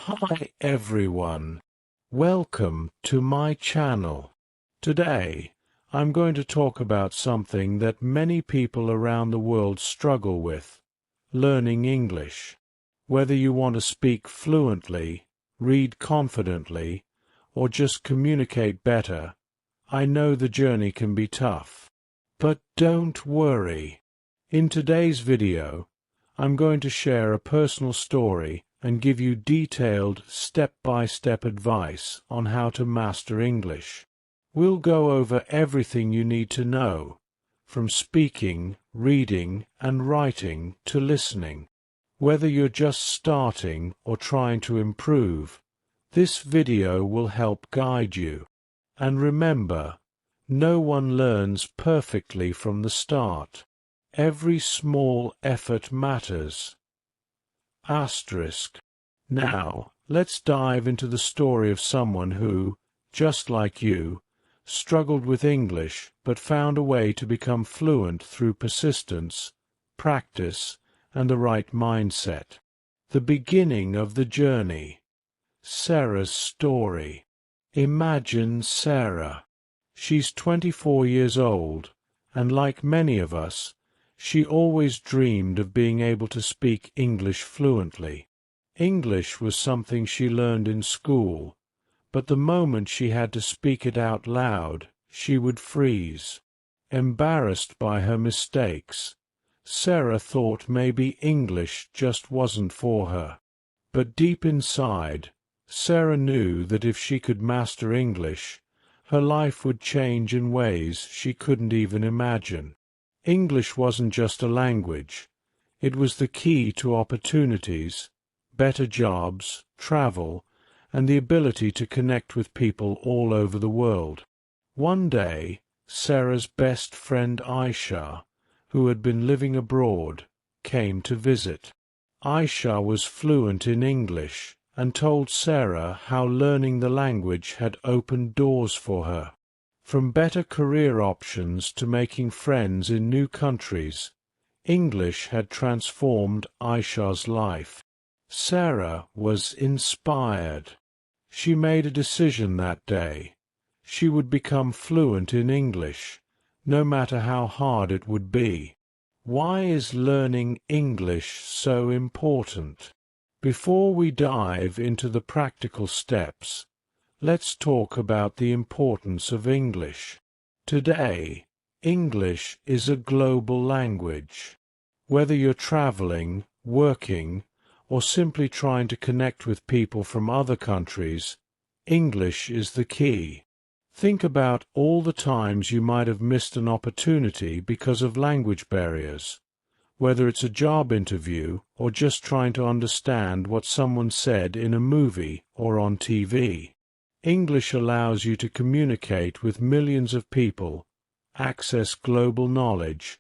Hi everyone, welcome to my channel. Today, I'm going to talk about something that many people around the world struggle with, learning English. Whether you want to speak fluently, read confidently, or just communicate better, I know the journey can be tough. But don't worry. In today's video, I'm going to share a personal story and give you detailed step-by-step advice on how to master English. We'll go over everything you need to know, from speaking, reading, and writing to listening. Whether you're just starting or trying to improve, this video will help guide you. And remember, no one learns perfectly from the start. Every small effort matters. Asterisk. Now, let's dive into the story of someone who, just like you, struggled with English but found a way to become fluent through persistence, practice, and the right mindset. The beginning of the journey. Sarah's story. Imagine Sarah. She's 24 years old, and like many of us, she always dreamed of being able to speak English fluently. English was something she learned in school, but the moment she had to speak it out loud, she would freeze. Embarrassed by her mistakes, Sarah thought maybe English just wasn't for her. But deep inside, Sarah knew that if she could master English, her life would change in ways she couldn't even imagine. English wasn't just a language. It was the key to opportunities, better jobs, travel, and the ability to connect with people all over the world. One day, Sarah's best friend Aisha, who had been living abroad, came to visit. Aisha was fluent in English and told Sarah how learning the language had opened doors for her. From better career options to making friends in new countries, English had transformed Aisha's life. Sarah was inspired. She made a decision that day. She would become fluent in English, no matter how hard it would be. Why is learning English so important? Before we dive into the practical steps, let's talk about the importance of English. Today, English is a global language. Whether you're traveling, working, or simply trying to connect with people from other countries, English is the key. Think about all the times you might have missed an opportunity because of language barriers, whether it's a job interview or just trying to understand what someone said in a movie or on TV. English allows you to communicate with millions of people, access global knowledge,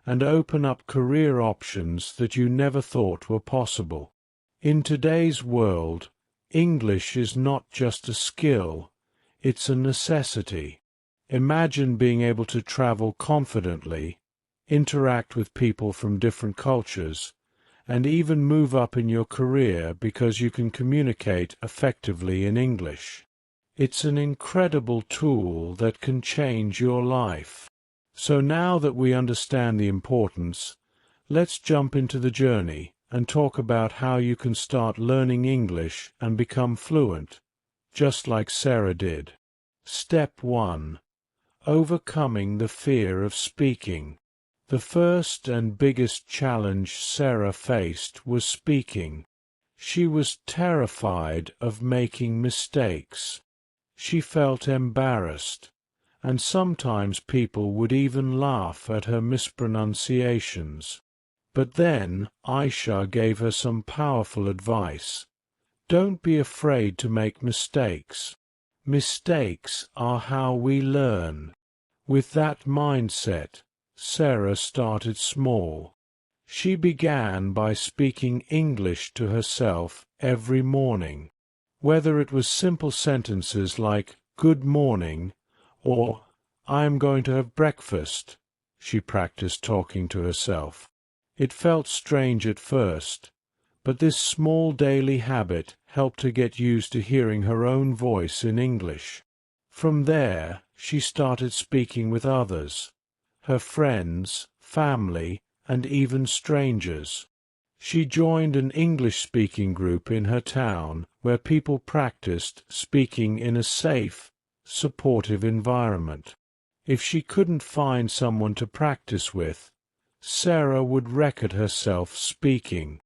and open up career options that you never thought were possible. In today's world, English is not just a skill, it's a necessity. Imagine being able to travel confidently, interact with people from different cultures, and even move up in your career because you can communicate effectively in English. It's an incredible tool that can change your life. So now that we understand the importance, let's jump into the journey and talk about how you can start learning English and become fluent, just like Sarah did. Step 1. Overcoming the fear of speaking. The first and biggest challenge Sarah faced was speaking. She was terrified of making mistakes. She felt embarrassed, and sometimes people would even laugh at her mispronunciations. But then Aisha gave her some powerful advice. Don't be afraid to make mistakes. Mistakes are how we learn. With that mindset, Sarah started small. She began by speaking English to herself every morning. Whether it was simple sentences like, "Good morning," or, "I am going to have breakfast," she practiced talking to herself. It felt strange at first, but this small daily habit helped her get used to hearing her own voice in English. From there, she started speaking with others, her friends, family, and even strangers. She joined an English-speaking group in her town where people practiced speaking in a safe, supportive environment. If she couldn't find someone to practice with, Sarah would record herself speaking.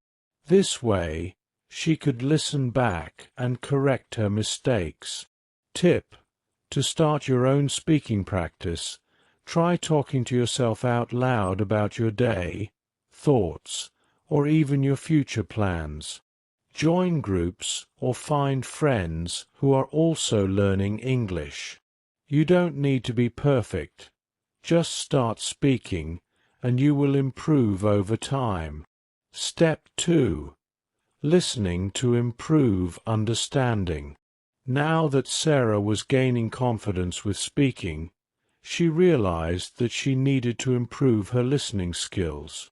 This way, she could listen back and correct her mistakes. Tip: to start your own speaking practice, try talking to yourself out loud about your day, thoughts, or even your future plans. Join groups or find friends who are also learning English. You don't need to be perfect. Just start speaking, and you will improve over time. Step 2. Listening to improve understanding. Now that Sarah was gaining confidence with speaking, she realized that she needed to improve her listening skills.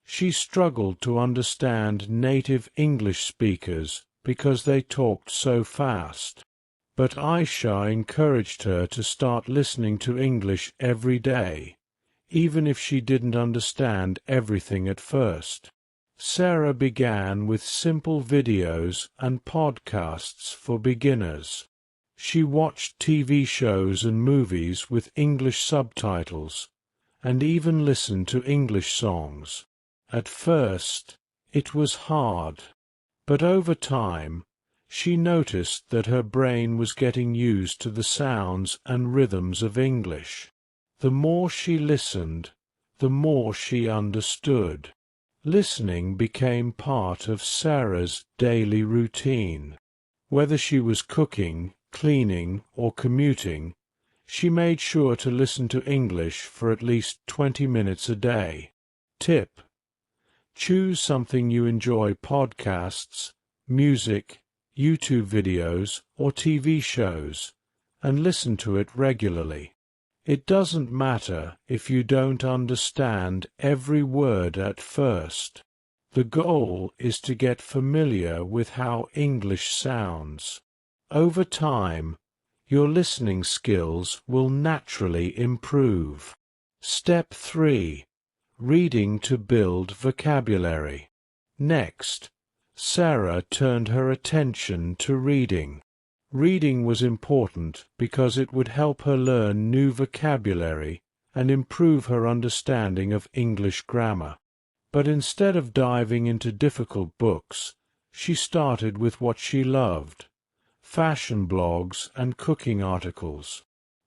She struggled to understand native English speakers because they talked so fast. But Aisha encouraged her to start listening to English every day, even if she didn't understand everything at first. Sarah began with simple videos and podcasts for beginners. She watched TV shows and movies with English subtitles, and even listened to English songs. At first, it was hard, but over time, she noticed that her brain was getting used to the sounds and rhythms of English. The more she listened, the more she understood. Listening became part of Sarah's daily routine. Whether she was cooking, cleaning, or commuting, she made sure to listen to English for at least 20 minutes a day. Tip: choose something you enjoy: podcasts, music, YouTube videos, or TV shows, and listen to it regularly. It doesn't matter if you don't understand every word at first. The goal is to get familiar with how English sounds. Over time, your listening skills will naturally improve. Step 3. Reading to build vocabulary. Next, Sarah turned her attention to reading. Reading was important because it would help her learn new vocabulary and improve her understanding of English grammar. But instead of diving into difficult books, she started with what she loved: fashion blogs and cooking articles.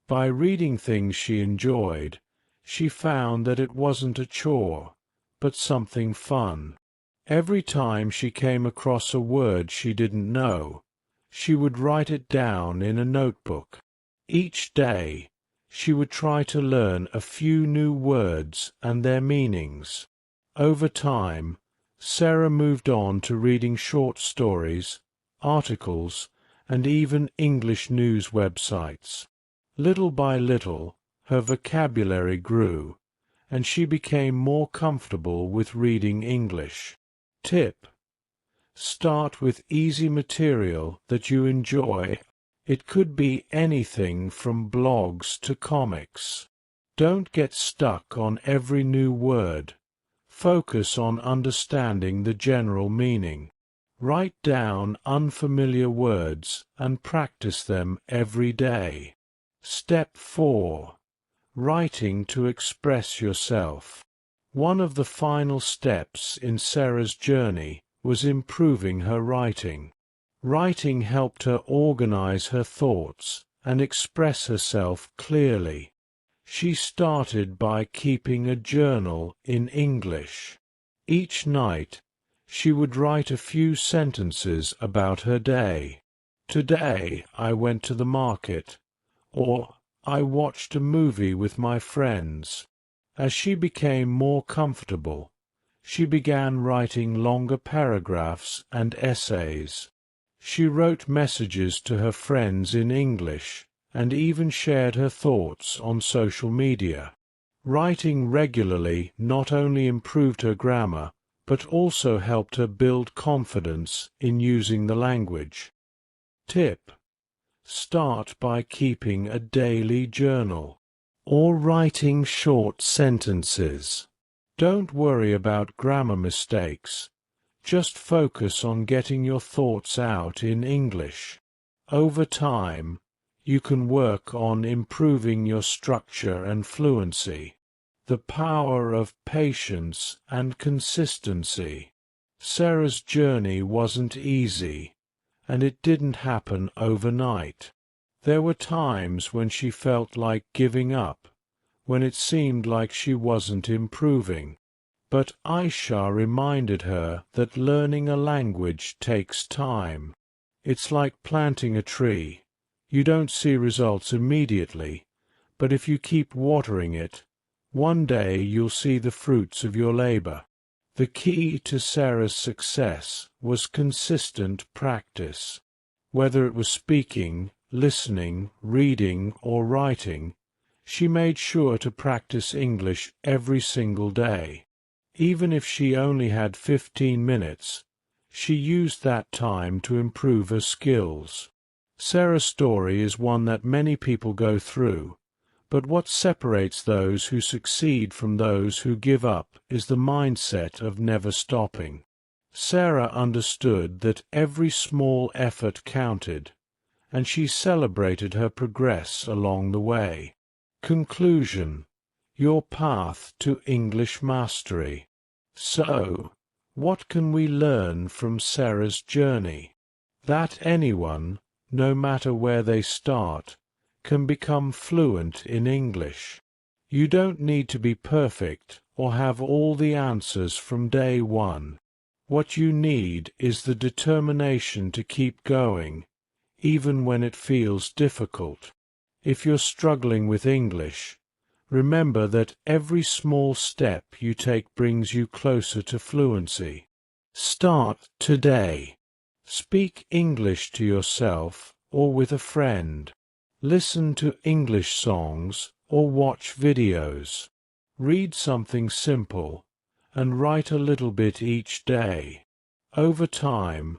By reading things she enjoyed, she found that it wasn't a chore, but something fun. Every time she came across a word she didn't know, she would write it down in a notebook. Each day, she would try to learn a few new words and their meanings. Over time, Sarah moved on to reading short stories, articles, and even English news websites. Little by little, her vocabulary grew, and she became more comfortable with reading English. Tip: start with easy material that you enjoy. It could be anything from blogs to comics. Don't get stuck on every new word. Focus on understanding the general meaning. Write down unfamiliar words and practice them every day. Step 4. Writing to express yourself. One of the final steps in Sarah's journey was improving her writing. Writing helped her organize her thoughts and express herself clearly. She started by keeping a journal in English. Each night, she would write a few sentences about her day. Today I went to the market, or I watched a movie with my friends. As she became more comfortable, she began writing longer paragraphs and essays. She wrote messages to her friends in English and even shared her thoughts on social media. Writing regularly not only improved her grammar, but also helped her build confidence in using the language. Tip: start by keeping a daily journal or writing short sentences. Don't worry about grammar mistakes. Just focus on getting your thoughts out in English. Over time, you can work on improving your structure and fluency. The power of patience and consistency. Sarah's journey wasn't easy, and it didn't happen overnight. There were times when she felt like giving up, when it seemed like she wasn't improving. But Aisha reminded her that learning a language takes time. It's like planting a tree. You don't see results immediately, but if you keep watering it, one day you'll see the fruits of your labor. The key to Sarah's success was consistent practice. Whether it was speaking, listening, reading, or writing, she made sure to practice English every single day. Even if she only had 15 minutes, she used that time to improve her skills. Sarah's story is one that many people go through, but what separates those who succeed from those who give up is the mindset of never stopping. Sarah understood that every small effort counted, and she celebrated her progress along the way. Conclusion: your path to English mastery. So, what can we learn from Sarah's journey? That anyone, no matter where they start, can become fluent in English. You don't need to be perfect or have all the answers from day one. What you need is the determination to keep going, even when it feels difficult. If you're struggling with English, remember that every small step you take brings you closer to fluency. Start today. Speak English to yourself or with a friend. Listen to English songs or watch videos. Read something simple and write a little bit each day. Over time,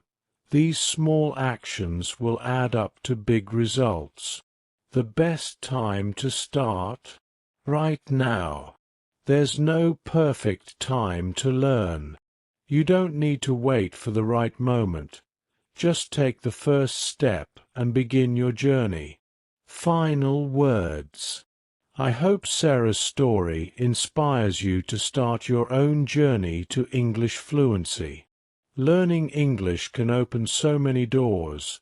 these small actions will add up to big results. The best time to start? Right now. There's no perfect time to learn. You don't need to wait for the right moment. Just take the first step and begin your journey. Final words. I hope Sarah's story inspires you to start your own journey to English fluency. Learning English can open so many doors,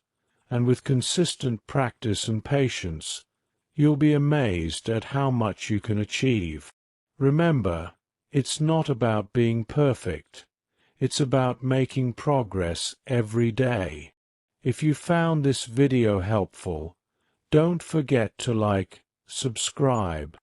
and with consistent practice and patience, you'll be amazed at how much you can achieve. Remember, it's not about being perfect. It's about making progress every day. If you found this video helpful, don't forget to like, subscribe,